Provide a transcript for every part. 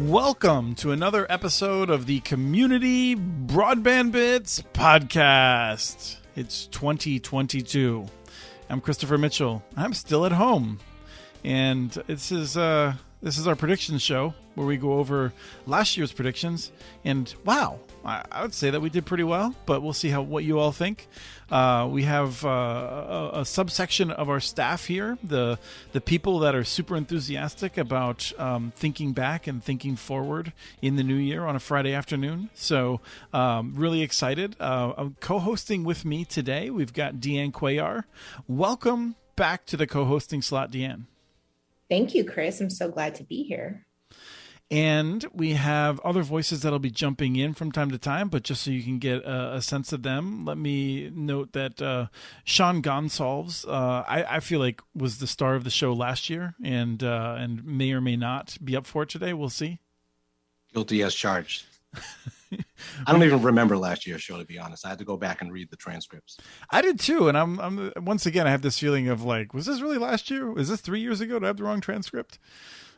Welcome to another episode of the Community Broadband Bits podcast. It's 2022. I'm Christopher Mitchell. I'm still at home, and this is our predictions show where we go over last year's predictions. And wow, I would say that we did pretty well, but we'll see what you all think. We have a subsection of our staff here, the people that are super enthusiastic about thinking back and thinking forward in the new year on a Friday afternoon. So really excited. Co-hosting with me today, we've got Deanne Cuellar. Welcome back to the co-hosting slot, Deanne. Thank you, Chris. I'm so glad to be here. And we have other voices that'll be jumping in from time to time, but just so you can get a sense of them, let me note that Sean Gonsalves, I feel like was the star of the show last year and may or may not be up for it today. We'll see. Guilty as charged. I don't even remember last year's show, to be honest. I had to go back and read the transcripts. I did too, and I'm once again I have this feeling of like, was this really last year? Was this 3 years ago? Did I have the wrong transcript?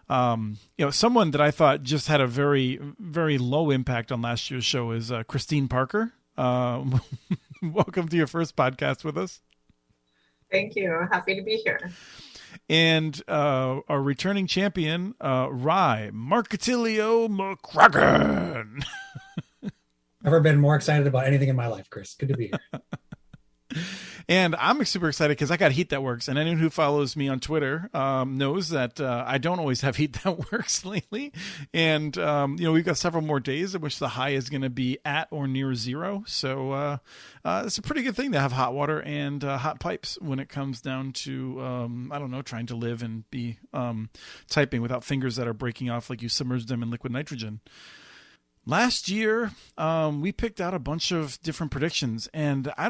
Someone that I thought just had a very, very low impact on last year's show is Christine Parker. Welcome to your first podcast with us. Thank you. Happy to be here. And our returning champion, Rye Marketilio McCracken. Never been more excited about anything in my life, Chris. Good to be here. And I'm super excited because I got heat that works. And anyone who follows me on Twitter knows that I don't always have heat that works lately. And, we've got several more days in which the high is going to be at or near zero. So it's a pretty good thing to have hot water and hot pipes when it comes down to, trying to live and be typing without fingers that are breaking off like you submerged them in liquid nitrogen. Last year, we picked out a bunch of different predictions, and I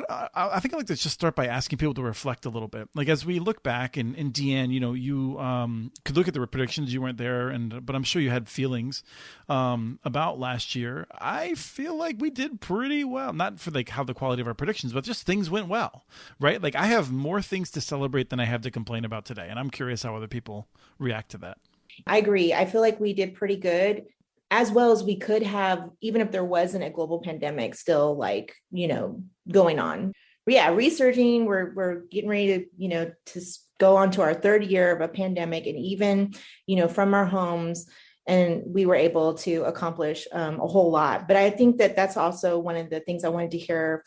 think I'd like to just start by asking people to reflect a little bit. Like, as we look back, and Deanne, you could look at the predictions. You weren't there, but I'm sure you had feelings about last year. I feel like we did pretty well, not for like how the quality of our predictions, but just things went well, right? Like, I have more things to celebrate than I have to complain about today, and I'm curious how other people react to that. I agree. I feel like we did pretty good, as well as we could have, even if there wasn't a global pandemic still going on. But yeah, resurging, we're getting ready to go on to our third year of a pandemic, and even, from our homes, and we were able to accomplish a whole lot. But I think that that's also one of the things I wanted to hear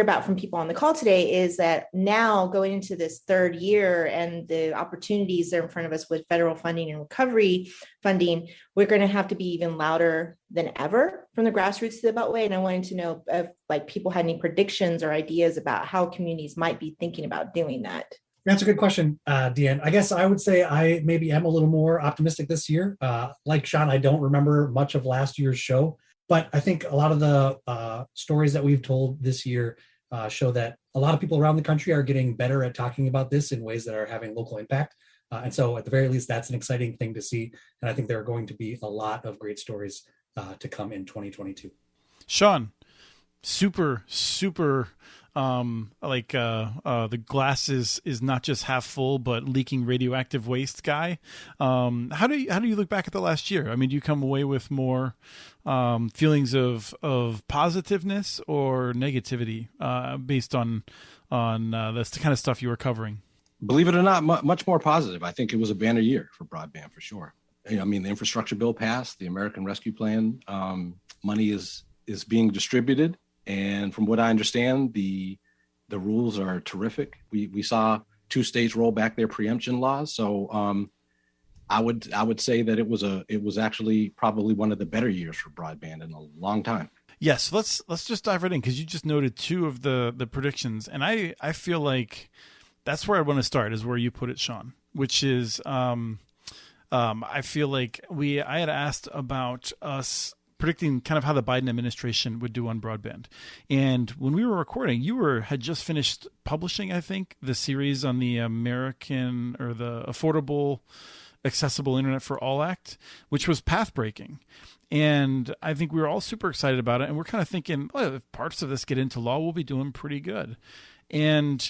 about from people on the call today, is that now going into this third year and the opportunities that are in front of us with federal funding and recovery funding, we're going to have to be even louder than ever from the grassroots to the Beltway. And I wanted to know if people had any predictions or ideas about how communities might be thinking about doing that. That's a good question, Deanne. I guess I would say I maybe am a little more optimistic this year. Like Sean, I don't remember much of last year's show. But I think a lot of the stories that we've told this year show that a lot of people around the country are getting better at talking about this in ways that are having local impact. And so at the very least, that's an exciting thing to see. And I think there are going to be a lot of great stories to come in 2022. Sean, super the glass is not just half full but leaking radioactive waste guy. How do you look back at the last year? I mean, do you come away with more feelings of positiveness or negativity based on this kind of stuff you were covering? Believe it or not, much more positive. I think it was a banner year for broadband for sure. I mean, the infrastructure bill passed, the American Rescue Plan, money is being distributed. And from what I understand, the rules are terrific. We saw 2 states roll back their preemption laws. So I would say that it was actually probably one of the better years for broadband in a long time. Yes, let's just dive right in, because you just noted 2 of the predictions, and I feel like that's where I want to start, is where you put it, Sean, which is I feel like I had asked about us predicting kind of how the Biden administration would do on broadband. And when we were recording, you had just finished publishing, I think, the series on the American, or the Affordable Accessible Internet for All Act, which was path-breaking. And I think we were all super excited about it. And we're kind of thinking, well, if parts of this get into law, we'll be doing pretty good. And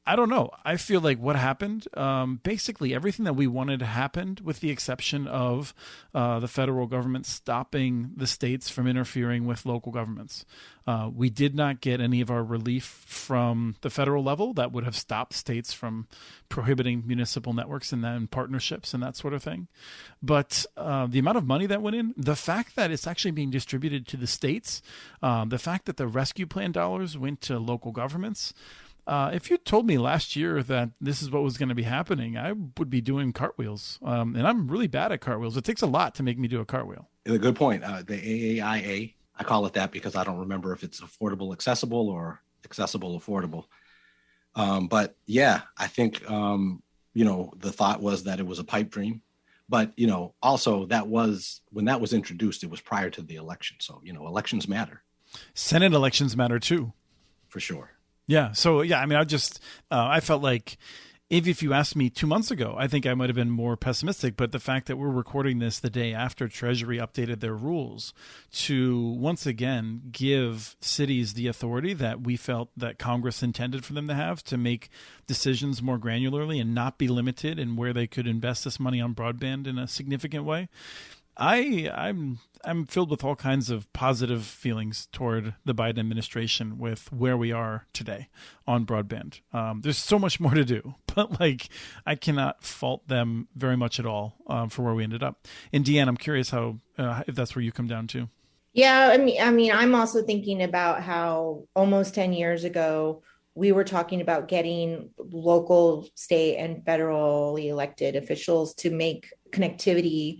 I don't know. I feel like what happened, basically everything that we wanted happened, with the exception of the federal government stopping the states from interfering with local governments. We did not get any of our relief from the federal level that would have stopped states from prohibiting municipal networks and then partnerships and that sort of thing. But the amount of money that went in, the fact that it's actually being distributed to the states, the fact that the rescue plan dollars went to local governments, if you told me last year that this is what was going to be happening, I would be doing cartwheels. And I'm really bad at cartwheels. It takes a lot to make me do a cartwheel. A good point. The AAIA, I call it that because I don't remember if it's affordable accessible or accessible affordable. But yeah, I think, the thought was that it was a pipe dream. But, also when that was introduced, it was prior to the election. So, elections matter. Senate elections matter too. For sure. Yeah. So, yeah, I mean, I felt like if you asked me 2 months ago, I think I might have been more pessimistic. But the fact that we're recording this the day after Treasury updated their rules to once again give cities the authority that we felt that Congress intended for them to have to make decisions more granularly and not be limited in where they could invest this money on broadband in a significant way. I'm filled with all kinds of positive feelings toward the Biden administration with where we are today on broadband. There's so much more to do, but I cannot fault them very much at all for where we ended up. And Deanne, I'm curious how if that's where you come down to. Yeah, I mean, I'm also thinking about how almost 10 years ago we were talking about getting local, state, and federally elected officials to make connectivity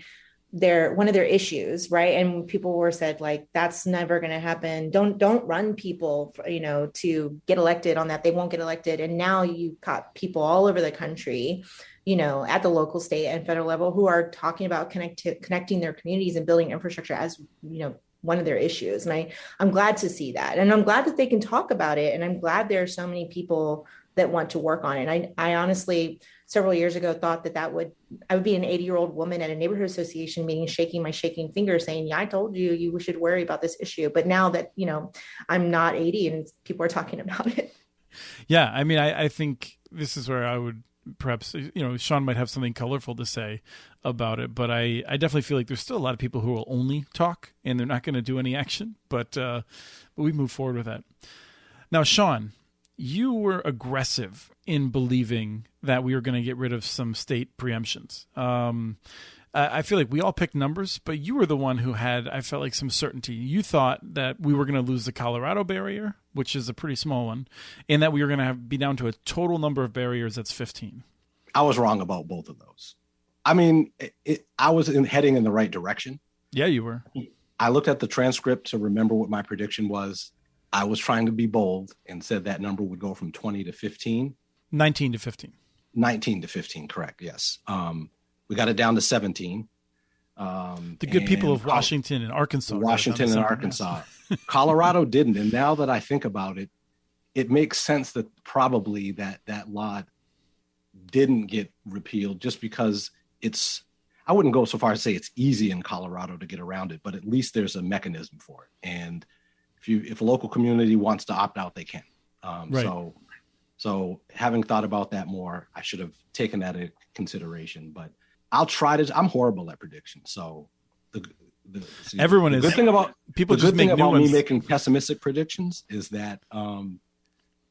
one of their issues, right? And people were said that's never going to happen. Don't run people, to get elected on that. They won't get elected. And now you've got people all over the country, at the local, state, and federal level who are talking about connecting their communities and building infrastructure as one of their issues. And I'm glad to see that, and I'm glad that they can talk about it. And I'm glad there are so many people that want to work on it. I honestly, several years ago, thought that I would be an 80-year-old woman at a neighborhood association meeting, shaking my shaking finger saying, yeah, I told you should worry about this issue. But now that, I'm not 80 and people are talking about it. Yeah. I mean, I think this is where I would perhaps, Sean might have something colorful to say about it, but I definitely feel like there's still a lot of people who will only talk and they're not going to do any action, but we move forward with that. Now, Sean, you were aggressive in believing that we were going to get rid of some state preemptions. I feel like we all picked numbers, but you were the one who had, I felt like, some certainty. You thought that we were going to lose the Colorado barrier, which is a pretty small one, and that we were going to be down to a total number of barriers that's 15. I was wrong about both of those. I mean, I was heading in the right direction. Yeah, you were. I looked at the transcript to remember what my prediction was. I was trying to be bold and said that number would go from 20 to 15. 19 to 15. 19 to 15, correct, yes. We got it down to 17. The good people of Washington and Arkansas. Washington and Arkansas. Colorado didn't. And now that I think about it, it makes sense that probably that law didn't get repealed just because I wouldn't go so far as to say it's easy in Colorado to get around it, but at least there's a mechanism for it. And if a local community wants to opt out, they can. Right. So having thought about that more, I should have taken that into consideration, but I'll try to. I'm horrible at predictions. So everyone is. The good thing about people the just good make thing new about ones. me making pessimistic predictions is that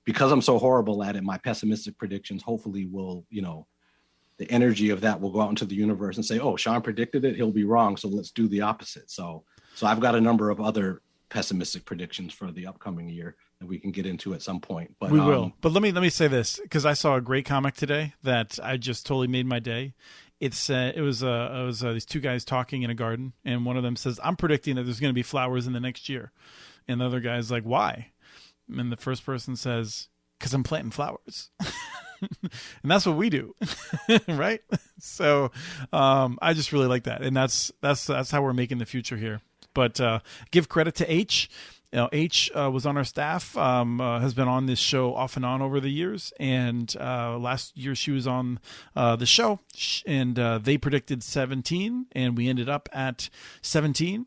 because I'm so horrible at it, my pessimistic predictions hopefully will, the energy of that will go out into the universe and say, oh, Sean predicted it, he'll be wrong, so let's do the opposite. So I've got a number of other pessimistic predictions for the upcoming year that we can get into at some point. But we will. But let me say this, because I saw a great comic today that I just totally made my day. It was these two guys talking in a garden, and one of them says, "I'm predicting that there's going to be flowers in the next year," and the other guy's like, "Why?" And the first person says, "Because I'm planting flowers." And that's what we do, right? So I just really like that, and that's how we're making the future here. But give credit to H. H was on our staff, has been on this show off and on over the years. And last year she was on the show, and they predicted 17, and we ended up at 17.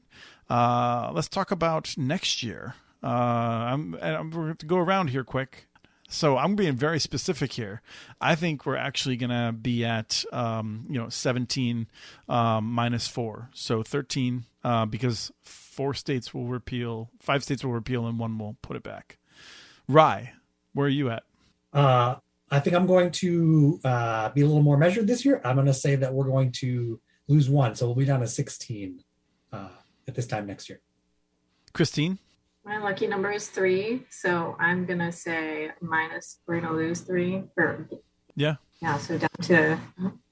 Let's talk about next year. We're going to go around here quick. So I'm being very specific here. I think we're actually going to be at 17 minus 4, so 13 because 5 states will repeal, and 1 will put it back. Rye, where are you at? I think I'm going to be a little more measured this year. I'm going to say that we're going to lose 1, so we'll be down to 16 at this time next year. Christine? My lucky number is 3, so I'm gonna say we're gonna lose 3. Yeah, so down to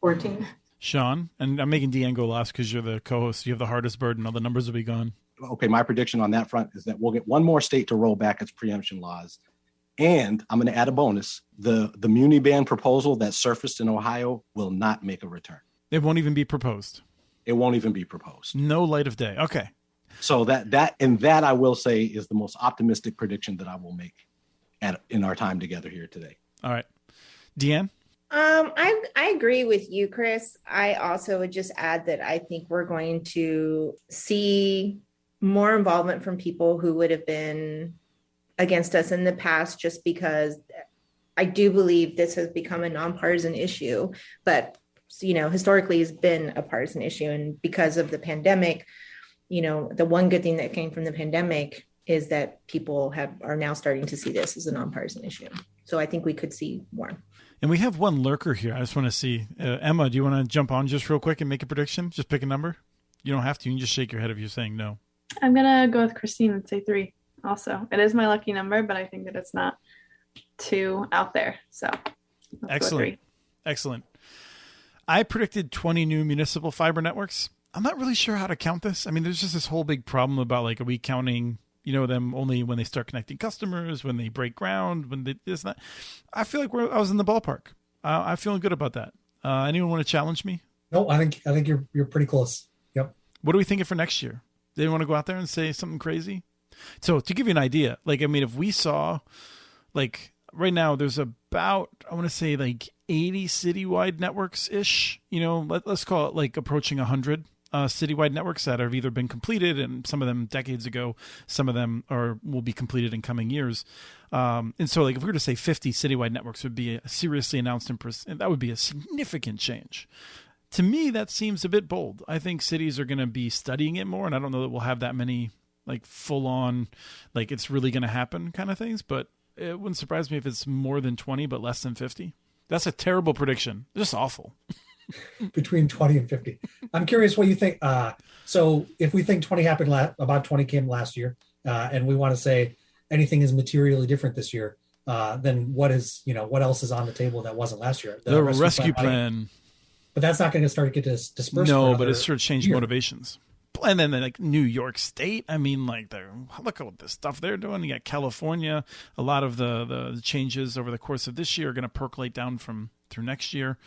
14. Sean, and I'm making Deanne go last because you're the co-host. You have the hardest burden. All the numbers will be gone. Okay, my prediction on that front is that we'll get one more state to roll back its preemption laws. And I'm going to add a bonus. The muni ban proposal that surfaced in Ohio will not make a return. It won't even be proposed. It won't even be proposed. No light of day. Okay. So that I will say is the most optimistic prediction that I will make in our time together here today. All right. Deanne? I agree with you, Chris. I also would just add that I think we're going to see more involvement from people who would have been against us in the past, just because I do believe this has become a nonpartisan are, but historically has been a partisan issue. And because of the pandemic, the one good thing that came from the pandemic is that people are now starting to see this as a nonpartisan issue. So I think we could see more. And we have one lurker here. I just want to see. Emma, do you want to jump on just real quick and make a prediction? Just pick a number. You don't have to. You can just shake your head if you're saying no. I'm going to go with Christine and say 3 also. It is my lucky number, but I think that it's not too out there. So excellent. Excellent. I predicted 20 new municipal fiber networks. I'm not really sure how to count this. I mean, there's just this whole big problem about are we counting, them only when they start connecting customers, when they break ground, when they this and that. I feel like I was in the ballpark. I'm feeling good about that. Anyone want to challenge me? No, I think you're pretty close. Yep. What are we thinking for next year? Do they want to go out there and say something crazy? So to give you an idea, if we saw, right now there's about, I want to say 80 citywide networks ish, let's call it approaching 100 citywide networks that have either been completed, and some of them decades ago, some of them will be completed in coming years. And so if we were to say 50 citywide networks would be seriously announced that would be a significant change. To me, that seems a bit bold. I think cities are going to be studying it more, and I don't know that we'll have that many full on, it's really going to happen kind of things, but it wouldn't surprise me if it's more than 20, but less than 50. That's a terrible prediction. Just awful. Between 20 and 50. I'm curious what you think. So if we think 20 happened, about 20 came last year, and we want to say anything is materially different this year, then what else is on the table that wasn't last year? The rescue plan. But that's not going to start to get dispersed. No, but it's sort of changed motivations. And then New York State, I mean, look at the stuff they're doing. You got California. A lot of the changes over the course of this year are going to percolate down through next year.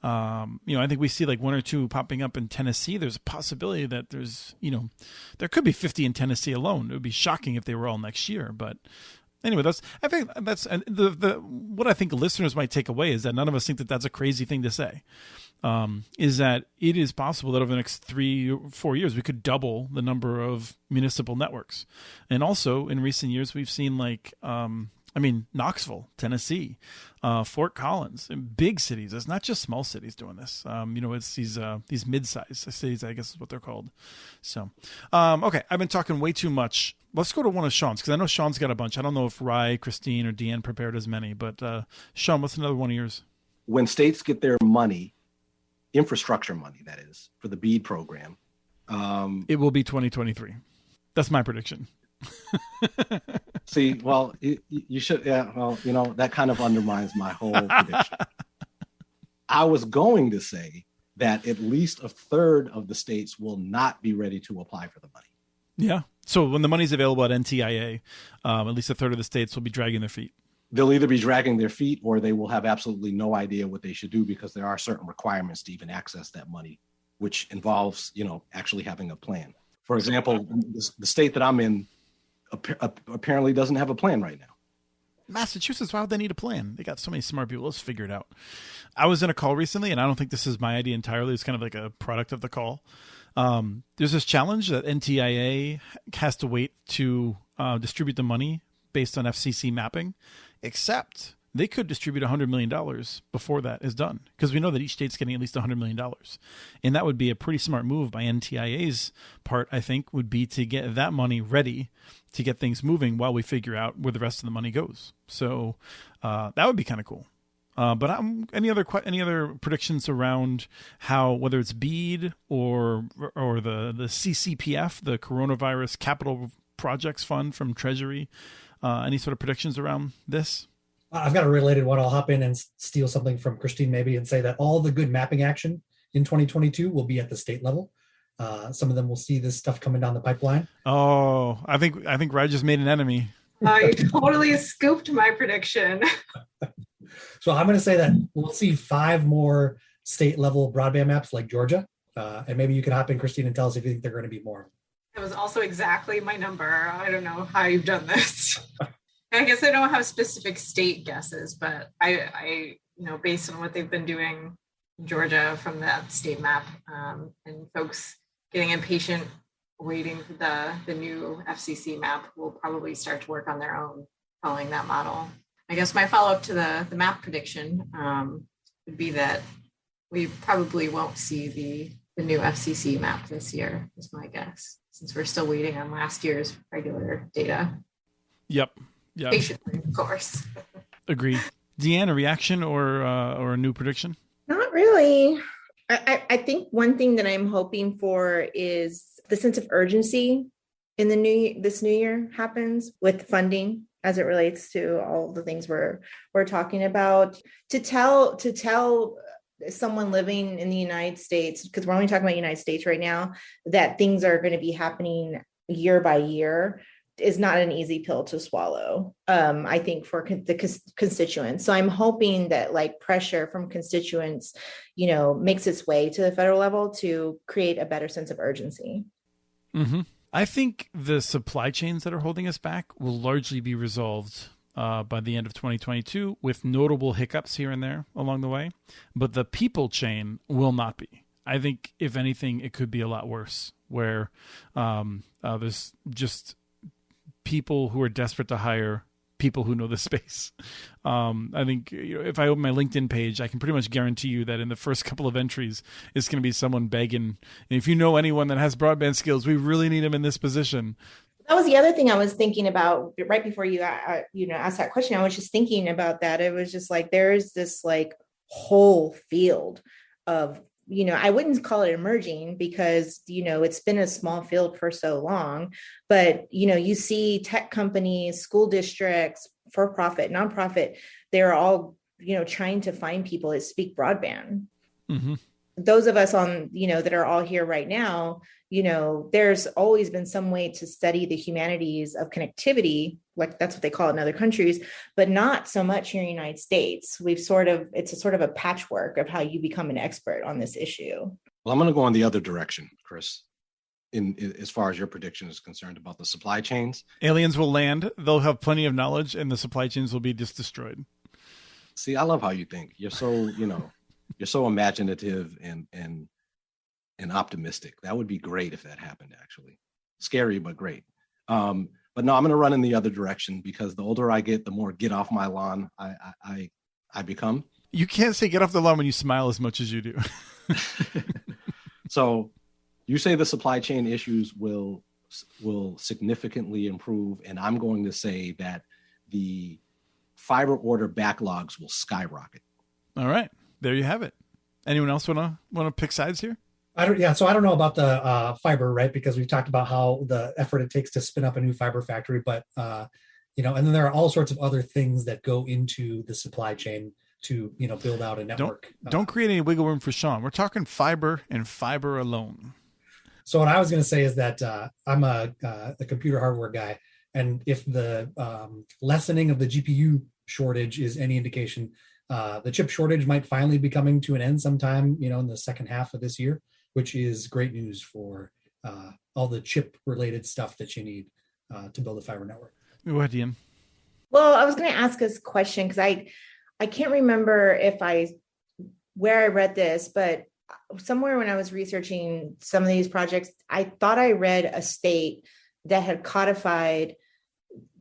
I think we see 1 or 2 popping up in Tennessee. There's a possibility that there could be 50 in Tennessee alone. It would be shocking if they were all next year. But anyway, I think that's what I think listeners might take away is that none of us think that that's a crazy thing to say. Is that it is possible that over the next 3 or 4 years, we could double the number of municipal networks. And also in recent years, we've seen Knoxville, Tennessee, Fort Collins, and big cities. It's not just small cities doing this. It's these mid-sized cities, I guess is what they're called. So, okay, I've been talking way too much. Let's go to one of Sean's, because I know Sean's got a bunch. I don't know if Rye, Christine, or Deanne prepared as many, but Sean, what's another one of yours? When states get their money, infrastructure money, that is, for the BEAD program. It will be 2023. That's my prediction. See, well, you should, yeah, well, that kind of undermines my whole prediction. I was going to say that at least a third of the states will not be ready to apply for the money. Yeah. So when the money's available at NTIA, at least a third of the states will be dragging their feet. They'll either be dragging their feet or they will have absolutely no idea what they should do, because there are certain requirements to even access that money, which involves, actually having a plan. For example, the state that I'm in apparently doesn't have a plan right now. Massachusetts, why would they need a plan? They got so many smart people. Let's figure it out. I was in a call recently, and I don't think this is my idea entirely. It's kind of like a product of the call. There's this challenge that NTIA has to wait to distribute the money based on FCC mapping, except they could distribute $100 million before that is done, because we know that each state's getting at least $100 million. And that would be a pretty smart move by NTIA's part, I think, would be to get that money ready to get things moving while we figure out where the rest of the money goes. So that would be kind of cool. But any other predictions around how, whether it's BEAD or the CCPF, the Coronavirus Capital Projects Fund from Treasury, any sort of predictions around this? I've got a related one. I'll hop in and steal something from Christine maybe and say that all the good mapping action in 2022 will be at the state level. Some of them will see this stuff coming down the pipeline. Oh, I think Raj just made an enemy. You totally scooped my prediction. So I'm going to say that we'll see 5 more state level broadband maps like Georgia. And maybe you can hop in, Christine, and tell us if you think they're going to be more. That was also exactly my number. I don't know how you've done this. I guess I don't have specific state guesses, but I based on what they've been doing in Georgia from that state map, and folks getting impatient waiting for the new FCC map will probably start to work on their own following that model. I guess my follow-up to the map prediction would be that we probably won't see the new FCC map this year, is my guess, since we're still waiting on last year's regular data. Yep. Patiently, of course. Agree. Deanne, a reaction or a new prediction? Not really. I think one thing that I'm hoping for is the sense of urgency in this new year happens with funding as it relates to all the things we're talking about. To tell someone living in the United States, because we're only talking about United States right now, that things are going to be happening year by year is not an easy pill to swallow, I think, for the constituents. So I'm hoping that like pressure from constituents, makes its way to the federal level to create a better sense of urgency. Mm-hmm. I think the supply chains that are holding us back will largely be resolved by the end of 2022, with notable hiccups here and there along the way. But the people chain will not be. I think, if anything, it could be a lot worse, where there's just people who are desperate to hire people who know the space. I think if I open my LinkedIn page, I can pretty much guarantee you that in the first couple of entries, it's going to be someone begging, if you know anyone that has broadband skills, we really need them in this position. That was the other thing I was thinking about right before you asked that question. I was just thinking about that. It was just like, there's this like whole field of, I wouldn't call it emerging because, it's been a small field for so long, but, you see tech companies, school districts, for-profit, nonprofit, they're all, trying to find people that speak broadband. Mm-hmm. Those of us on, that are all here right now, there's always been some way to study the humanities of connectivity, like that's what they call it in other countries, but not so much here in the United States. It's a sort of a patchwork of how you become an expert on this issue. Well, I'm going to go in the other direction, Chris, in as far as your prediction is concerned about the supply chains. Aliens will land, they'll have plenty of knowledge, and the supply chains will be just destroyed. See, I love how you think. You're so, you're so imaginative and optimistic. That would be great if that happened, actually. Scary, but great. But no, I'm going to run in the other direction, because the older I get, the more get off my lawn I become. You can't say get off the lawn when you smile as much as you do. So you say the supply chain issues will significantly improve, and I'm going to say that the fiber order backlogs will skyrocket. All right. There you have it. Anyone else want to pick sides here? So I don't know about the fiber, right? Because we've talked about how the effort it takes to spin up a new fiber factory, but and then there are all sorts of other things that go into the supply chain to build out a network. Don't create any wiggle room for Sean. We're talking fiber and fiber alone. So what I was going to say is that I'm a computer hardware guy, and if the lessening of the GPU shortage is any indication, the chip shortage might finally be coming to an end sometime, in the second half of this year, which is great news for all the chip related stuff that you need to build a fiber network. Go ahead, Ian. Well, I was going to ask this question because I can't remember where I read this, but somewhere when I was researching some of these projects, I thought I read a state that had codified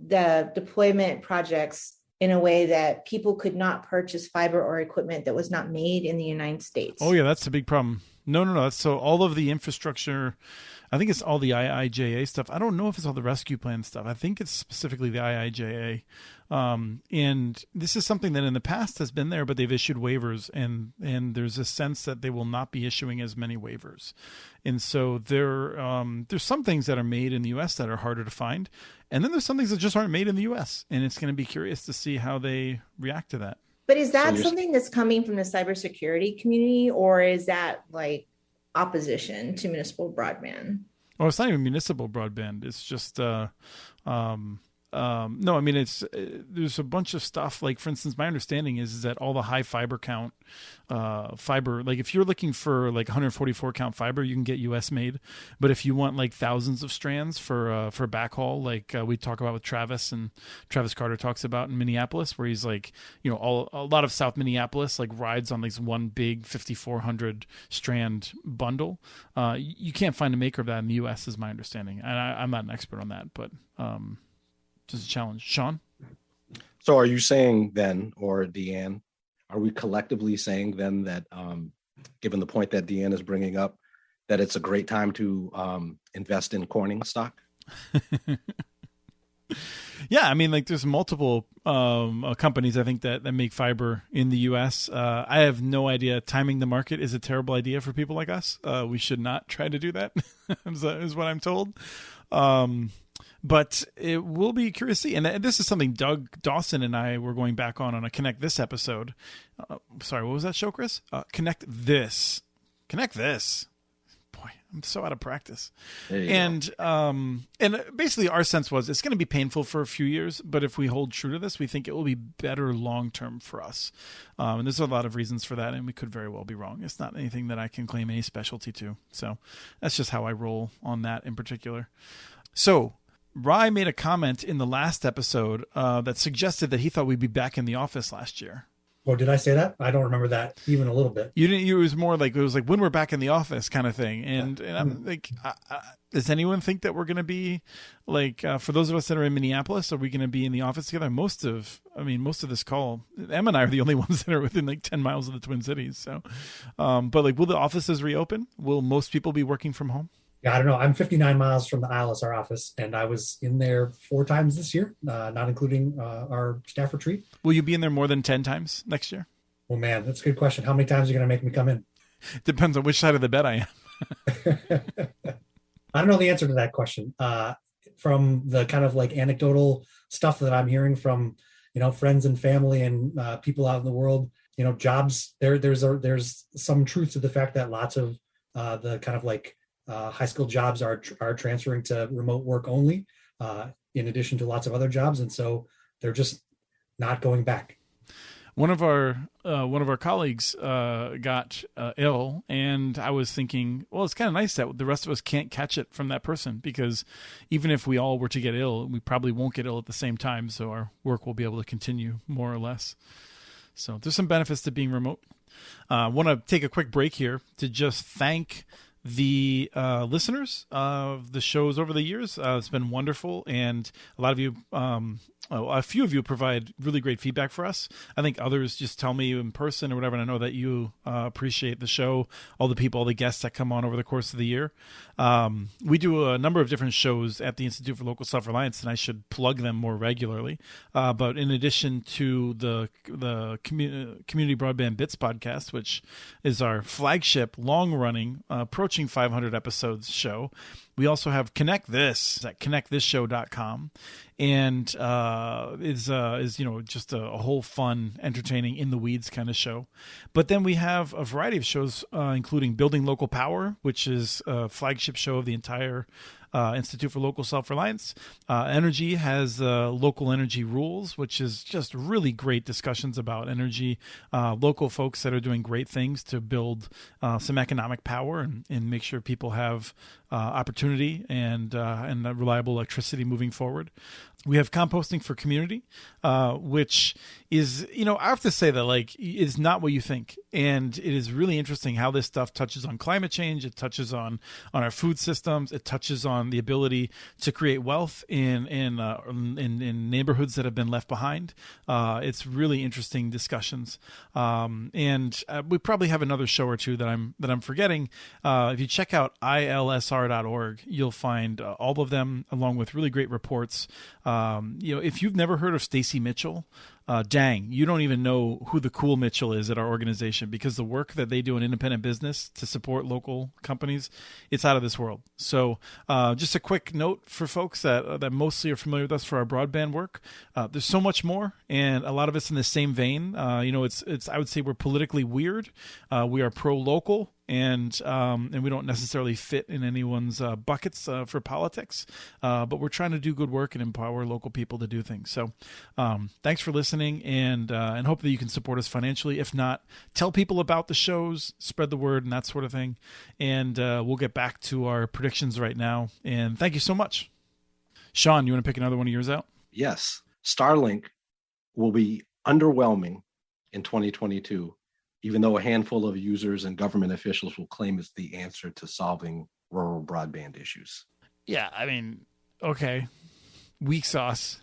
the deployment projects in a way that people could not purchase fiber or equipment that was not made in the United States. Oh yeah, that's a big problem. No. So all of the infrastructure, I think it's all the IIJA stuff. I don't know if it's all the rescue plan stuff. I think it's specifically the IIJA. And this is something that in the past has been there, but they've issued waivers, and there's a sense that they will not be issuing as many waivers. And so there's some things that are made in the U.S. that are harder to find. And then there's some things that just aren't made in the U.S. And it's going to be curious to see how they react to that. But is that something that's coming from the cybersecurity community, or is that like opposition to municipal broadband? Oh, it's not even municipal broadband. It's just, no, I mean, it's, there's a bunch of stuff. Like, for instance, my understanding is that all the high fiber count, fiber, like if you're looking for like 144 count fiber, you can get US made. But if you want like thousands of strands for backhaul, like we talk about with Travis, and Travis Carter talks about in Minneapolis, where he's like, you know, a lot of South Minneapolis like rides on this one big 5,400 strand bundle. You can't find a maker of that in the US is my understanding. And I'm not an expert on that, but, just a challenge. Sean? So are you saying then, or Deanne, are we collectively saying then that, given the point that Deanne is bringing up, that it's a great time to invest in Corning stock? Yeah, I mean, like there's multiple companies, I think, that make fiber in the U.S. I have no idea. Timing the market is a terrible idea for people like us. We should not try to do that, is what I'm told. But it will be curious to see. And this is something Doug Dawson and I were going back on a Connect This episode. Sorry, what was that show, Chris? Connect This. Boy, I'm so out of practice. And basically our sense was it's going to be painful for a few years, but if we hold true to this, we think it will be better long-term for us. And there's a lot of reasons for that, and we could very well be wrong. It's not anything that I can claim any specialty to. So that's just how I roll on that in particular. So Rye made a comment in the last episode that suggested that he thought we'd be back in the office last year. Oh, did I say that? I don't remember that even a little bit. You didn't. It was more like, it was like when we're back in the office kind of thing. And I'm like, does anyone think that we're going to be like, for those of us that are in Minneapolis, are we going to be in the office together? Most of this call, Em and I are the only ones that are within like 10 miles of the Twin Cities. So, but like, will the offices reopen? Will most people be working from home? Yeah, I don't know. I'm 59 miles from the ILS, our office, and I was in there 4 times this year, not including our staff retreat. Will you be in there more than 10 times next year? Well, man, that's a good question. How many times are you going to make me come in? Depends on which side of the bed I am. I don't know the answer to that question. From the kind of like anecdotal stuff that I'm hearing from, you know, friends and family and people out in the world, you know, jobs, there's some truth to the fact that lots of the kind of like high skilled jobs are transferring to remote work only, in addition to lots of other jobs, and so they're just not going back. One of our colleagues got ill, and I was thinking, well, it's kind of nice that the rest of us can't catch it from that person, because even if we all were to get ill, we probably won't get ill at the same time, so our work will be able to continue more or less. So there's some benefits to being remote. I want to take a quick break here to just thank the listeners of the shows over the years. It's been wonderful, and a lot of you, a few of you provide really great feedback for us. I think others just tell me in person or whatever, and I know that you appreciate the show, all the people, all the guests that come on over the course of the year. We do a number of different shows at the Institute for Local Self-Reliance, and I should plug them more regularly. But in addition to the Community Broadband Bits podcast, which is our flagship, long-running, approaching 500 episodes show, we also have Connect This at connectthisshow.com, and is you know, just a whole fun, entertaining, in the weeds kind of show. But then we have a variety of shows, including Building Local Power, which is a flagship show of the entire Institute for Local Self-Reliance. Energy has Local Energy Rules, which is just really great discussions about energy, local folks that are doing great things to build some economic power and make sure people have opportunity and reliable electricity moving forward. We have composting for community, which is, I have to say that like it's not what you think. And it is really interesting how this stuff touches on climate change. It touches on our food systems. It touches on the ability to create wealth in neighborhoods that have been left behind. It's really interesting discussions. And we probably have another show or two that I'm forgetting. If you check out ilsr.org, you'll find all of them along with really great reports. If you've never heard of Stacy Mitchell, dang, you don't even know who the cool Mitchell is at our organization, because the work that they do in independent business to support local companies, it's out of this world. So just a quick note for folks that mostly are familiar with us for our broadband work. There's so much more, and a lot of it's in the same vein. It's I would say we're politically weird. We are pro-local. And we don't necessarily fit in anyone's buckets for politics, but we're trying to do good work and empower local people to do things. So thanks for listening, and hope that you can support us financially. If not, tell people about the shows, spread the word, and that sort of thing. And we'll get back to our predictions right now. And thank you so much. Sean, you want to pick another one of yours out? Yes. Starlink will be underwhelming in 2022. Even though a handful of users and government officials will claim it's the answer to solving rural broadband issues. Yeah, I mean, okay. Weak sauce.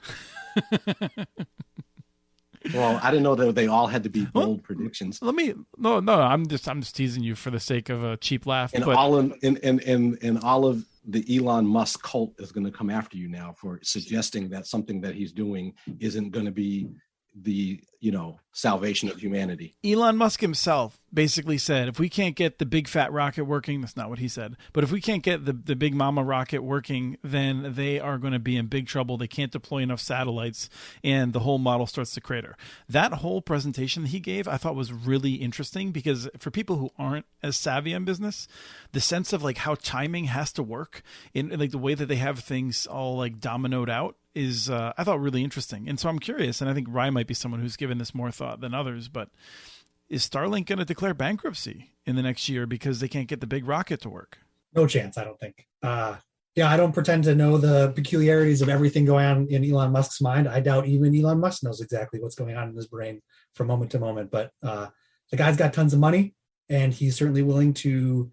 Well, I didn't know that they all had to be bold predictions. No, I'm just teasing you for the sake of a cheap laugh. And all of the Elon Musk cult is going to come after you now for suggesting that something that he's doing isn't going to be the salvation of humanity. Elon Musk himself basically said, if we can't get the big fat rocket working, that's not what he said, but if we can't get the big mama rocket working, then they are going to be in big trouble. They can't deploy enough satellites, and the whole model starts to crater. That whole presentation he gave, I thought was really interesting, because for people who aren't as savvy in business, the sense of like how timing has to work in like the way that they have things all like dominoed out is I thought really interesting. And so I'm curious, and I think Rye might be someone who's given this more thought than others, but is Starlink going to declare bankruptcy in the next year because they can't get the big rocket to work? No chance, I don't think. I don't pretend to know the peculiarities of everything going on in Elon Musk's mind. I doubt even Elon Musk knows exactly what's going on in his brain from moment to moment. But the guy's got tons of money, and he's certainly willing to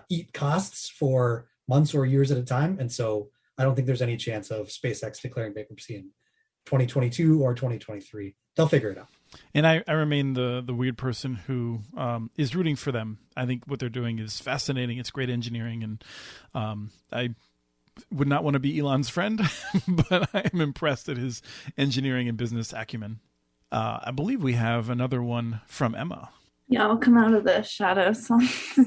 eat costs for months or years at a time. And so I don't think there's any chance of SpaceX declaring bankruptcy in 2022 or 2023. They'll figure it out. And I remain the weird person who is rooting for them. I think what they're doing is fascinating. It's great engineering, and I would not want to be Elon's friend, but I am impressed at his engineering and business acumen. I believe we have another one from Emma. Yeah, I'll come out of the shadows.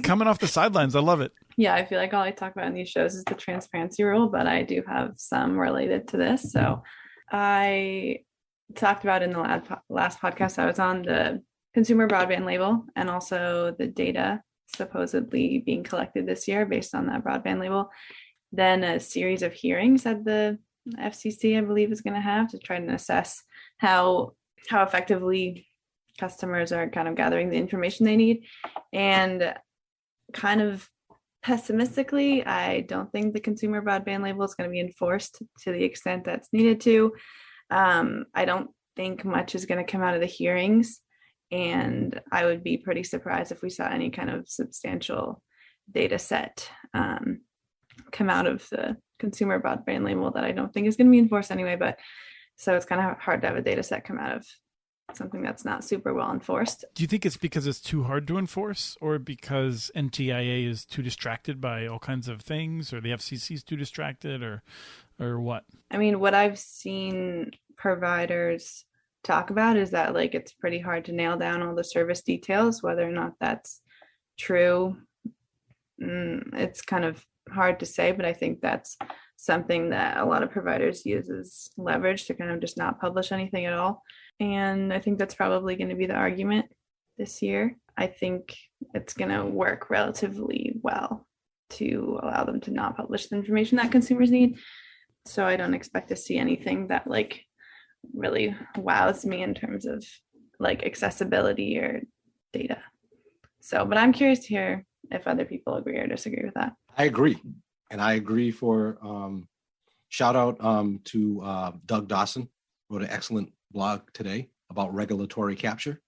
Coming off the sidelines. I love it. Yeah, I feel like all I talk about in these shows is the transparency rule, but I do have some related to this. So I talked about in the last podcast I was on, the consumer broadband label, and also the data supposedly being collected this year based on that broadband label. Then a series of hearings that the FCC, I believe, is going to have to try and assess how effectively customers are kind of gathering the information they need. And kind of pessimistically, I don't think the consumer broadband label is going to be enforced to the extent that's needed to. I don't think much is going to come out of the hearings, and I would be pretty surprised if we saw any kind of substantial data set come out of the consumer broadband label that I don't think is going to be enforced anyway. But so it's kind of hard to have a data set come out of something that's not super well enforced. Do you think it's because it's too hard to enforce, or because NTIA is too distracted by all kinds of things, or the FCC is too distracted, or what? I mean, what I've seen providers talk about is that like it's pretty hard to nail down all the service details. Whether or not that's true, it's kind of hard to say, but I think that's something that a lot of providers use as leverage to kind of just not publish anything at all. And I think that's probably going to be the argument this year. I think it's going to work relatively well to allow them to not publish the information that consumers need. So I don't expect to see anything that like really wows me in terms of like accessibility or data. So, but I'm curious to hear if other people agree or disagree with that. I agree. And I agree for Shout out to Doug Dawson, wrote an excellent blog today about regulatory capture.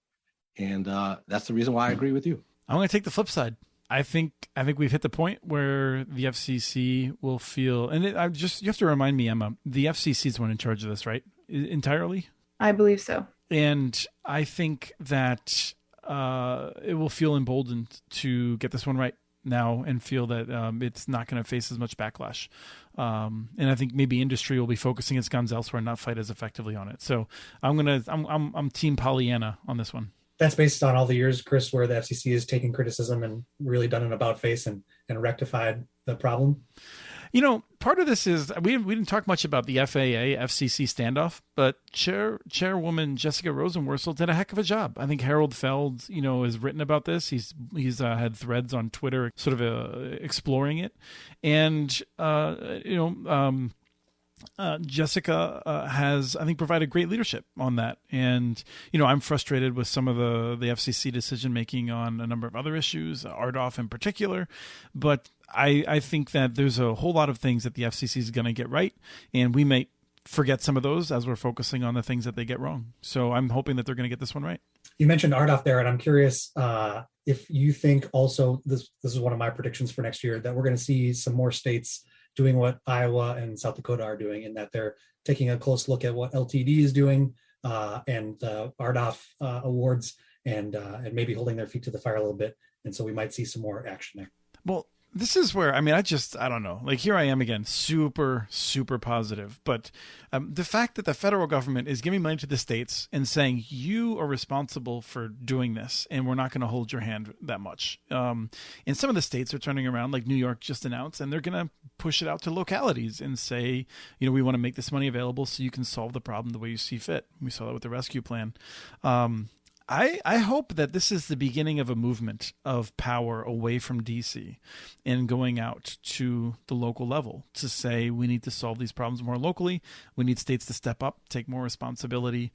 And that's the reason why I agree with you. I'm going to take the flip side. I think we've hit the point where the FCC will feel, and you have to remind me, Emma, the FCC is the one in charge of this, right? Entirely? I believe so. And I think that it will feel emboldened to get this one right now and feel that it's not going to face as much backlash. And I think maybe industry will be focusing its guns elsewhere and not fight as effectively on it. So I'm Team Pollyanna on this one. That's based on all the years, Chris, where the FCC has taken criticism and really done an about face and rectified the problem. Part of this is we didn't talk much about the FAA FCC standoff, but Chairwoman Jessica Rosenworcel did a heck of a job. I think Harold Feld, has written about this. He's had threads on Twitter, sort of exploring it, and Jessica has, I think, provided great leadership on that. And, I'm frustrated with some of the FCC decision-making on a number of other issues, RDOF in particular. But I think that there's a whole lot of things that the FCC is going to get right. And we may forget some of those as we're focusing on the things that they get wrong. So I'm hoping that they're going to get this one right. You mentioned RDOF there, and I'm curious if you think also, this is one of my predictions for next year, that we're going to see some more states doing what Iowa and South Dakota are doing, in that they're taking a close look at what LTD is doing and the RDOF awards and maybe holding their feet to the fire a little bit. And so we might see some more action there. Well, this is where, I don't know. Like, here I am again, super, super positive. But the fact that the federal government is giving money to the states and saying, you are responsible for doing this, and we're not going to hold your hand that much. And some of the states are turning around, like New York just announced, and they're going to push it out to localities and say, we want to make this money available so you can solve the problem the way you see fit. We saw that with the rescue plan. I hope that this is the beginning of a movement of power away from DC and going out to the local level to say we need to solve these problems more locally. We need states to step up, take more responsibility,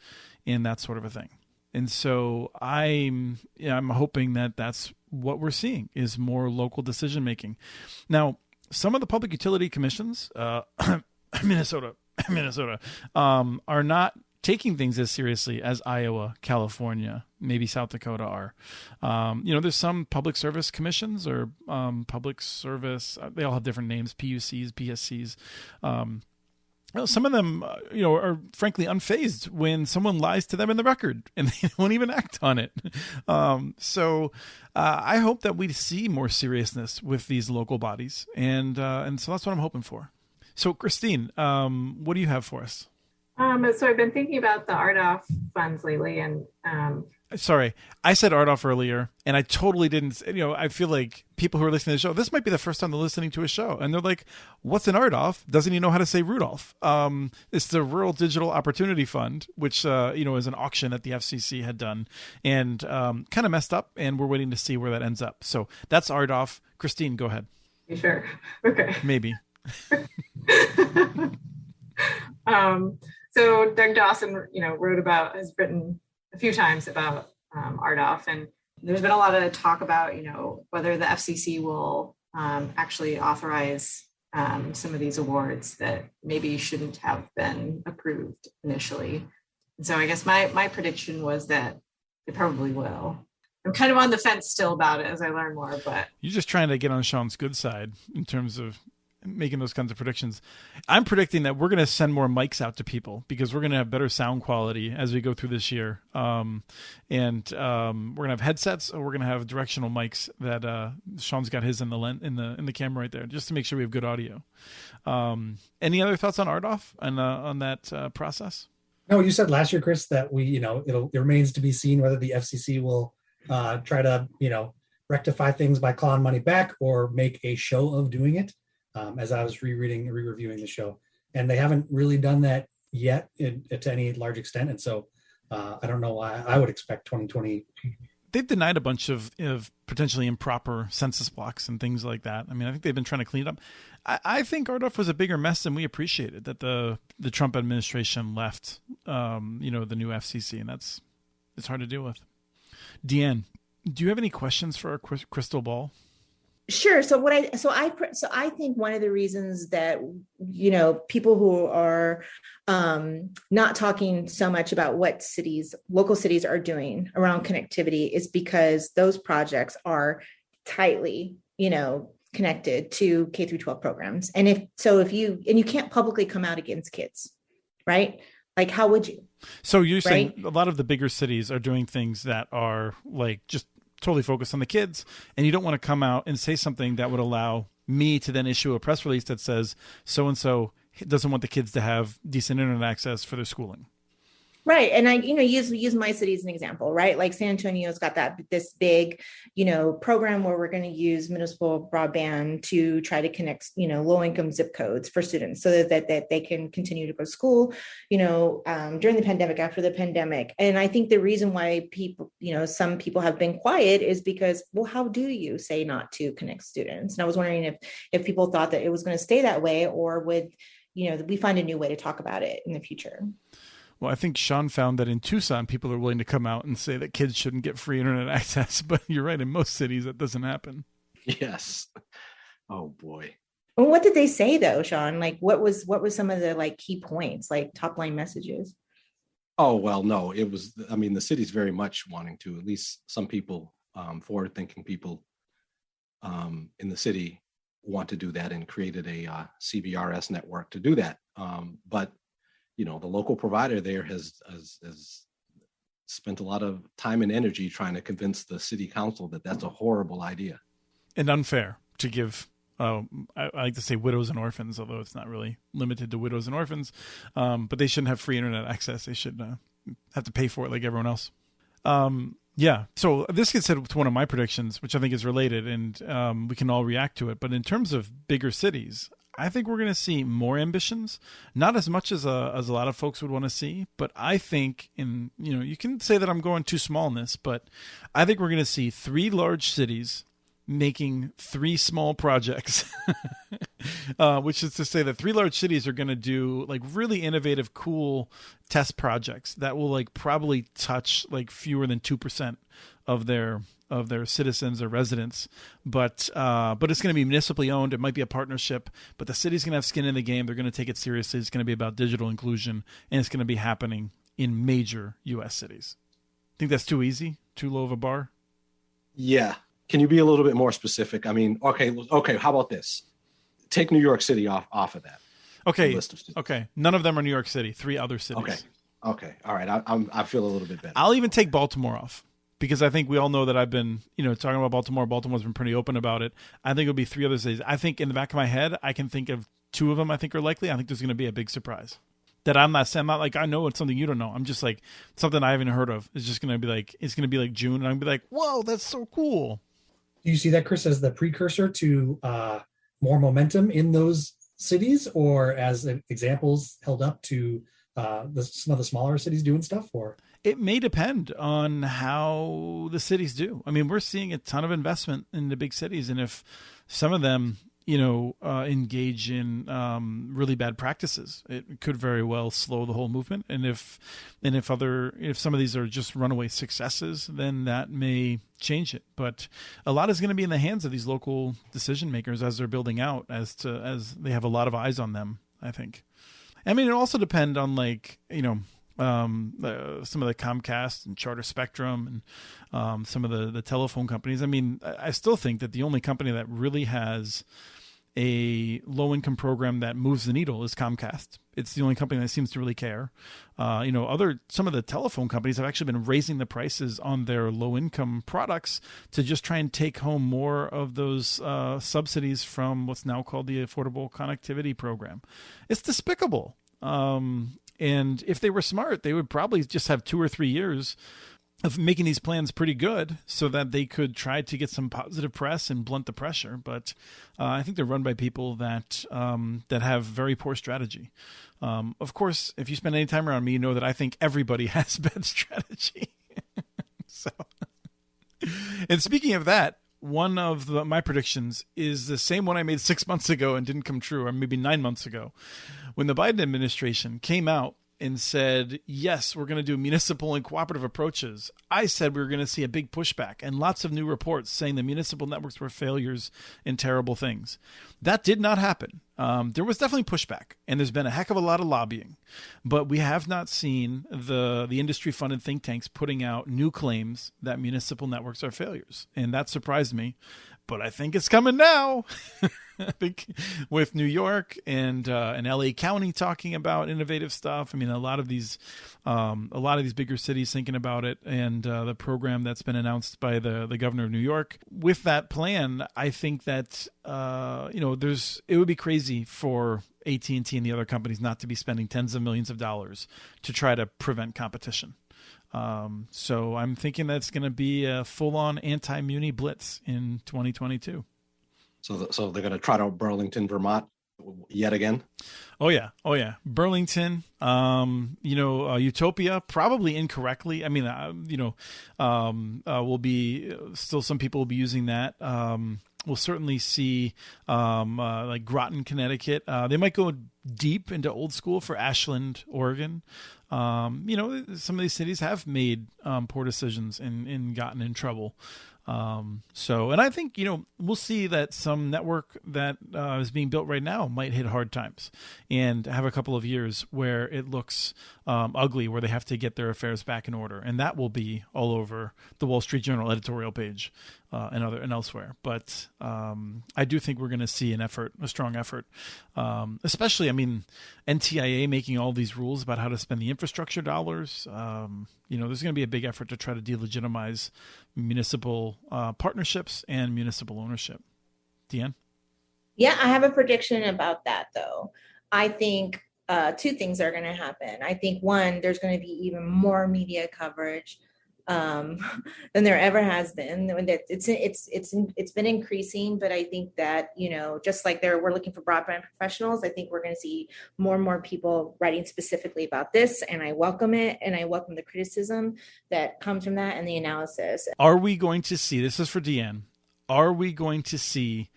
and that sort of a thing. And so I'm hoping that that's what we're seeing is more local decision making. Now, some of the public utility commissions, Minnesota, are not taking things as seriously as Iowa, California, maybe South Dakota are. There's some public service commissions or public service, they all have different names, PUCs, PSCs. Some of them, are frankly unfazed when someone lies to them in the record and they won't even act on it. So I hope that we see more seriousness with these local bodies. And so that's what I'm hoping for. So Christine, what do you have for us? So I've been thinking about the RDOF funds lately, and sorry, I said RDOF earlier, and I totally didn't. I feel like people who are listening to the show, this might be the first time they're listening to a show, and they're like, "What's an RDOF? Doesn't he know how to say Rudolph?" It's the Rural Digital Opportunity Fund, which is an auction that the FCC had done, and kind of messed up, and we're waiting to see where that ends up. So that's RDOF. Christine, go ahead. You sure? Okay. Maybe. So Doug Dawson, has written a few times about RDOF, and there's been a lot of talk about, whether the FCC will actually authorize some of these awards that maybe shouldn't have been approved initially. And so I guess my prediction was that they probably will. I'm kind of on the fence still about it as I learn more, but you're just trying to get on Sean's good side in terms of making those kinds of predictions. I'm predicting that we're going to send more mics out to people because we're going to have better sound quality as we go through this year. And we're going to have headsets, or we're going to have directional mics that Sean's got his in the camera right there, just to make sure we have good audio. Any other thoughts on RDOF and on that process? No, you said last year, Chris, that it remains to be seen whether the FCC will try to, rectify things by clawing money back or make a show of doing it. As I was re-reviewing the show, and they haven't really done that yet to any large extent. And so I don't know why I would expect 2020. They've denied a bunch of potentially improper census blocks and things like that. I mean, I think they've been trying to clean it up. I think RDOF was a bigger mess than we appreciated that the Trump administration left, the new FCC, and it's hard to deal with. Deanne, do you have any questions for our crystal ball? Sure. So I think one of the reasons that, people who are not talking so much about what local cities are doing around connectivity is because those projects are tightly, connected to K through 12 programs. And if you can't publicly come out against kids, right? Like, how would you? So you're saying a lot of the bigger cities are doing things that are like just totally focused on the kids, and you don't want to come out and say something that would allow me to then issue a press release that says so-and-so doesn't want the kids to have decent internet access for their schooling. Right. And I, use my city as an example, right? Like San Antonio's got this big, program where we're going to use municipal broadband to try to connect, low income zip codes for students so that they can continue to go to school, during the pandemic, after the pandemic. And I think the reason why people, some people have been quiet is because, well, how do you say not to connect students? And I was wondering if people thought that it was going to stay that way, or would, we find a new way to talk about it in the future? Well, I think Sean found that in Tucson, people are willing to come out and say that kids shouldn't get free internet access. But you're right, in most cities, that doesn't happen. Yes. Oh, boy. Well, what did they say, though, Sean? Like, what was some of the key points, like top line messages? Oh, well, no, it was, the city's very much wanting to, at least some people, forward thinking people in the city want to do that, and created a CBRS network to do that. But the local provider there has spent a lot of time and energy trying to convince the city council that that's a horrible idea. And unfair to give, I like to say widows and orphans, although it's not really limited to widows and orphans. But they shouldn't have free internet access. They should have to pay for it like everyone else. Yeah. So this gets to one of my predictions, which I think is related, and we can all react to it. But in terms of bigger cities, I think we're going to see more ambitions, not as much as a lot of folks would want to see, but I think you can say that I'm going too small in this, but I think we're going to see 3 large cities making 3 small projects, which is to say that 3 large cities are going to do like really innovative, cool test projects that will probably touch fewer than 2% of their citizens or residents, but it's going to be municipally owned. It might be a partnership, but the city's going to have skin in the game. They're going to take it seriously. It's going to be about digital inclusion, and it's going to be happening in major U.S. cities. Think that's too easy? Too low of a bar? Yeah. Can you be a little bit more specific? Okay. How about this? Take New York City off of that. Okay. List of cities. Okay. None of them are New York City. 3 other cities. Okay. All right. I feel a little bit better. I'll even take Baltimore off, because I think we all know that I've been, talking about Baltimore. Baltimore's been pretty open about it. I think it'll be 3 other cities. I think in the back of my head, I can think of 2 of them I think are likely. I think there's going to be a big surprise that I'm not like, I know it's something you don't know. I'm just like, something I haven't heard of. It's just going to be it's going to be like June. And I'm going to be like, whoa, that's so cool. Do you see that, Chris, as the precursor to more momentum in those cities, or as examples held up to some of the smaller cities doing stuff? Or it may depend on how the cities do. I mean, we're seeing a ton of investment in the big cities, and if some of them, engage in really bad practices, it could very well slow the whole movement. And if some of these are just runaway successes, then that may change it. But a lot is going to be in the hands of these local decision makers as they're building out, as they have a lot of eyes on them, I think. I mean, it also depends on some of the Comcast and Charter Spectrum and some of the telephone companies. I mean, I still think that the only company that really has a low-income program that moves the needle is Comcast. It's the only company that seems to really care. Some of the telephone companies have actually been raising the prices on their low-income products to just try and take home more of those subsidies from what's now called the Affordable Connectivity Program. It's despicable. And if they were smart, they would probably just have 2 or 3 years of making these plans pretty good so that they could try to get some positive press and blunt the pressure. But I think they're run by people that have very poor strategy. Of course, if you spend any time around me, you know that I think everybody has bad strategy. And speaking of that, one of my predictions is the same one I made 6 months ago and didn't come true, or maybe 9 months ago. When the Biden administration came out and said, yes, we're going to do municipal and cooperative approaches, I said we were going to see a big pushback and lots of new reports saying the municipal networks were failures and terrible things. That did not happen. There was definitely pushback, and there's been a heck of a lot of lobbying, but we have not seen the industry-funded think tanks putting out new claims that municipal networks are failures, and that surprised me. But I think it's coming now. I think with New York and LA County talking about innovative stuff. I mean, a lot of these bigger cities thinking about it, and the program that's been announced by the governor of New York. With that plan, I think that it would be crazy for AT&T and the other companies not to be spending tens of millions of dollars to try to prevent competition. So I'm thinking that's going to be a full-on anti-muni blitz in 2022. So they're going to trot out Burlington, Vermont, yet again. Oh yeah. Burlington, Utopia, probably incorrectly. I mean, will be still some people will be using that. We'll certainly see like Groton, Connecticut. They might go deep into old school for Ashland, Oregon. Some of these cities have made poor decisions and gotten in trouble. And I think, we'll see that some network that is being built right now might hit hard times and have a couple of years where it looks ugly, where they have to get their affairs back in order. And that will be all over the Wall Street Journal editorial page and elsewhere. But I do think we're going to see a strong effort, especially, NTIA making all these rules about how to spend the infrastructure dollars. There's going to be a big effort to try to delegitimize municipal partnerships and municipal ownership. Deanne? Yeah, I have a prediction about that, though. I think two things are going to happen. I think, one, there's going to be even more media coverage than there ever has been. It's been increasing, but I think that, just like we're looking for broadband professionals, I think we're going to see more and more people writing specifically about this, and I welcome it, and I welcome the criticism that comes from that and the analysis. Are we going to see, this is for Deanne, are we going to see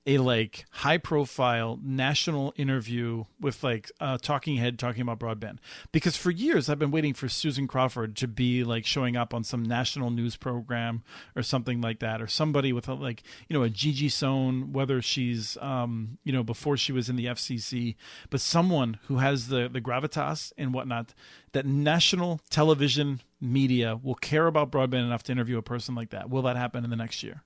a high profile national interview with a talking head talking about broadband? Because for years I've been waiting for Susan Crawford to be showing up on some national news program or something like that, or somebody with a Gigi Sohn, whether she's before she was in the FCC, but someone who has the gravitas and whatnot that national television media will care about broadband enough to interview a person like that. Will that happen in the next year?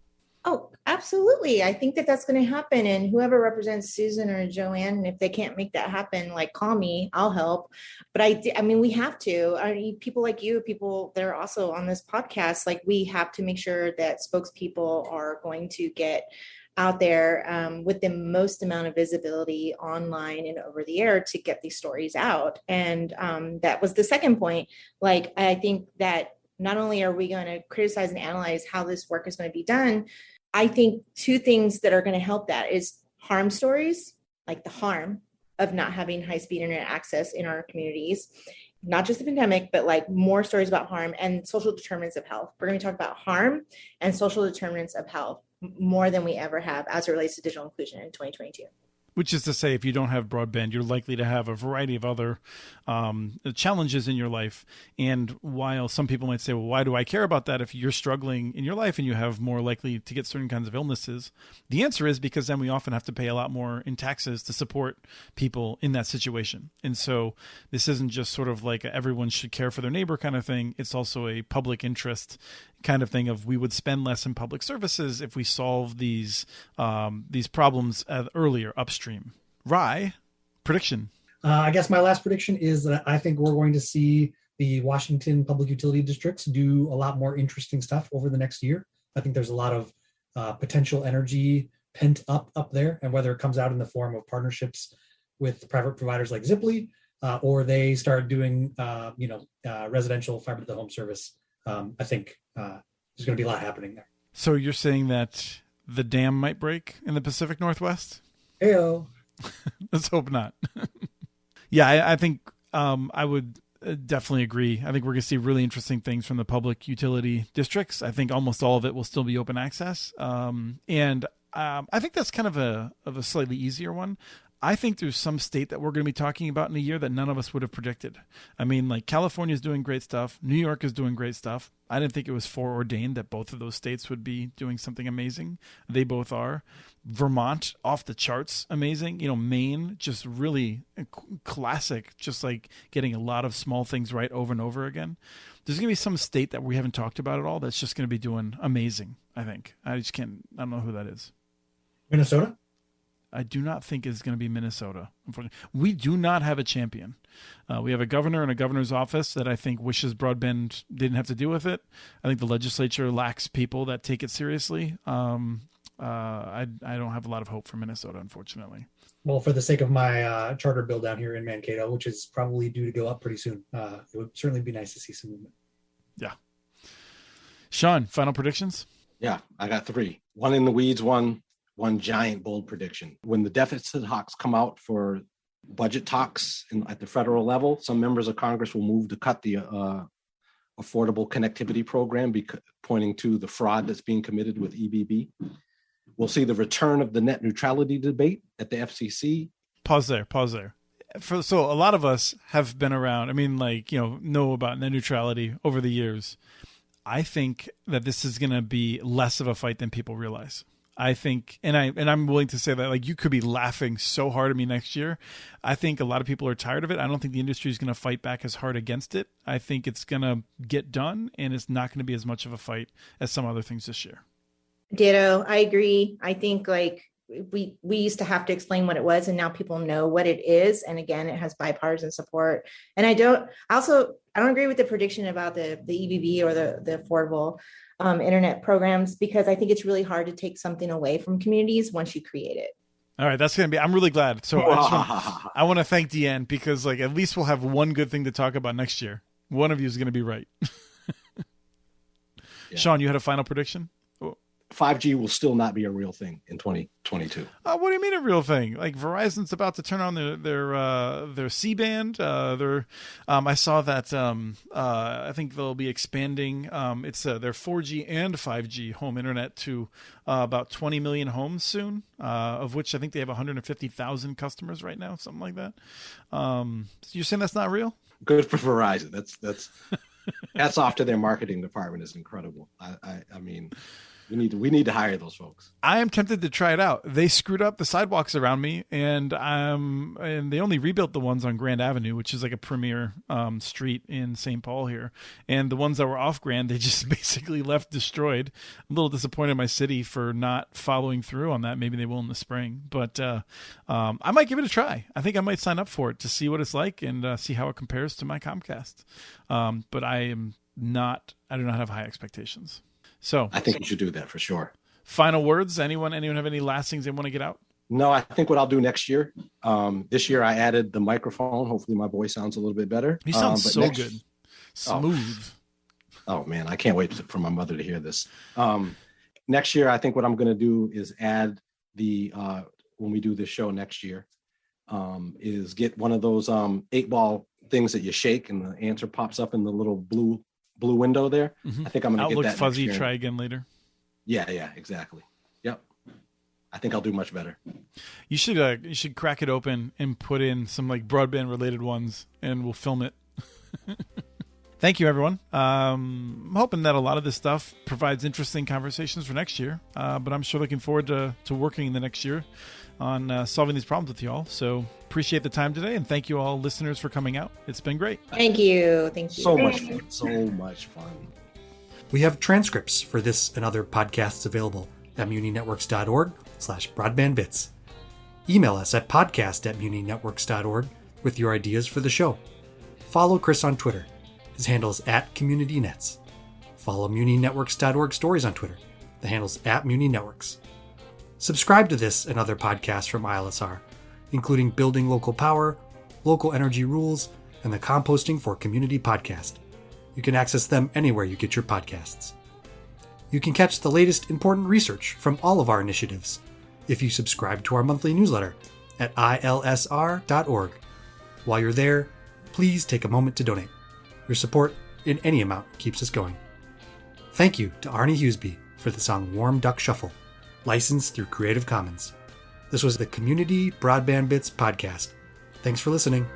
Oh, absolutely. I think that that's going to happen. And whoever represents Susan or Joanne, if they can't make that happen, call me, I'll help. But we have to. People like you, people that are also on this podcast, we have to make sure that spokespeople are going to get out there with the most amount of visibility online and over the air to get these stories out. And that was the second point. I think that not only are we going to criticize and analyze how this work is going to be done, I think two things that are going to help that is harm stories, like the harm of not having high-speed internet access in our communities, not just the pandemic, but more stories about harm, and social determinants of health. We're going to talk about harm and social determinants of health more than we ever have as it relates to digital inclusion in 2022. Which is to say, if you don't have broadband, you're likely to have a variety of other challenges in your life. And while some people might say, well, why do I care about that if you're struggling in your life and you have more likely to get certain kinds of illnesses? The answer is because then we often have to pay a lot more in taxes to support people in that situation. And so this isn't just sort of everyone should care for their neighbor kind of thing. It's also a public interest kind of thing of we would spend less in public services if we solve these problems earlier upstream. Rye, prediction. I guess my last prediction is that I think we're going to see the Washington public utility districts do a lot more interesting stuff over the next year. I think there's a lot of potential energy pent up there, and whether it comes out in the form of partnerships with private providers like Ziply, or they start doing residential fiber to the home service. I think there's going to be a lot happening there. So you're saying that the dam might break in the Pacific Northwest? Heyo. Let's hope not. Yeah, I think I would definitely agree. I think we're going to see really interesting things from the public utility districts. I think almost all of it will still be open access. And I think that's kind of a slightly easier one. I think there's some state that we're going to be talking about in a year that none of us would have predicted. I mean, like California is doing great stuff. New York is doing great stuff. I didn't think it was foreordained that both of those states would be doing something amazing. They both are. Vermont, off the charts, amazing. Maine, just really classic, just like getting a lot of small things right over and over again. There's going to be some state that we haven't talked about at all that's just going to be doing amazing, I think. I don't know who that is. Minnesota? I do not think it's going to be Minnesota. Unfortunately, we do not have a champion. We have a governor and a governor's office that I think wishes broadband didn't have to deal with it. I think the legislature lacks people that take it seriously. I don't have a lot of hope for Minnesota, unfortunately. Well, for the sake of my charter bill down here in Mankato, which is probably due to go up pretty soon, it would certainly be nice to see some movement. Yeah. Sean, final predictions? Yeah, I got 3. One in the weeds, one giant bold prediction. When the deficit hawks come out for budget talks at the federal level, some members of Congress will move to cut the Affordable Connectivity Program, pointing to the fraud that's being committed with EBB. We'll see the return of the net neutrality debate at the FCC. Pause there. So a lot of us have been around, know about net neutrality over the years. I think that this is going to be less of a fight than people realize. I think, and I'm willing to say that, like, you could be laughing so hard at me next year. I think a lot of people are tired of it. I don't think the industry is going to fight back as hard against it. I think it's going to get done, and it's not going to be as much of a fight as some other things this year. Ditto. I agree. I think we used to have to explain what it was, and now people know what it is. And again, it has bipartisan support. And I don't agree with the prediction about the EBB or the affordable internet programs, because I think it's really hard to take something away from communities once you create it. All right, I'm really glad. So I want to thank Deanne, because at least we'll have one good thing to talk about next year. One of you is going to be right. Yeah. Sean, you had a final prediction? 5G will still not be a real thing in 2022. What do you mean a real thing? Like, Verizon's about to turn on their C-band. I saw that. I think they'll be expanding. It's their 4G and 5G home internet to about 20 million homes soon, of which I think they have 150,000 customers right now, something like that. You're saying that's not real? Good for Verizon. That's hats off to their marketing department. Is incredible. I mean. We need to hire those folks. I am tempted to try it out. They screwed up the sidewalks around me, and they only rebuilt the ones on Grand Avenue, which is like a premier street in St. Paul here. And the ones that were off Grand, they just basically left destroyed. I'm a little disappointed in my city for not following through on that. Maybe they will in the spring, but I might give it a try. I think I might sign up for it to see what it's like and see how it compares to my Comcast. But I do not have high expectations. So I think you should do that for sure. Final words. Anyone have any last things they want to get out? No, I think what I'll do next year. This year I added the microphone. Hopefully my voice sounds a little bit better. You sound so good. Smooth. Oh man, I can't wait for my mother to hear this. Next year, I think what I'm going to do is add when we do this show next year, is get one of those 8-ball things that you shake and the answer pops up in the little blue window there. Mm-hmm. I think I'm going to get that fuzzy. Try again later. Yeah, exactly. Yep. I think I'll do much better. You should crack it open and put in some broadband related ones, and we'll film it. Thank you, everyone. I'm hoping that a lot of this stuff provides interesting conversations for next year, but I'm sure looking forward to working in the next year on solving these problems with you all. So appreciate the time today, and thank you all listeners for coming out. It's been great. Thank you. So much fun. We have transcripts for this and other podcasts available at muninetworks.org/broadbandbits. Email us at podcast@muninetworks.org with your ideas for the show. Follow Chris on Twitter. His handle is @CommunityNets. Follow muninetworks.org stories on Twitter. The handle's @muninetworks. Subscribe to this and other podcasts from ILSR, including Building Local Power, Local Energy Rules, and the Composting for Community podcast. You can access them anywhere you get your podcasts. You can catch the latest important research from all of our initiatives if you subscribe to our monthly newsletter at ilsr.org. While you're there, please take a moment to donate. Your support in any amount keeps us going. Thank you to Arnie Huseby for the song Warm Duck Shuffle, licensed through Creative Commons. This was the Community Broadband Bits podcast. Thanks for listening.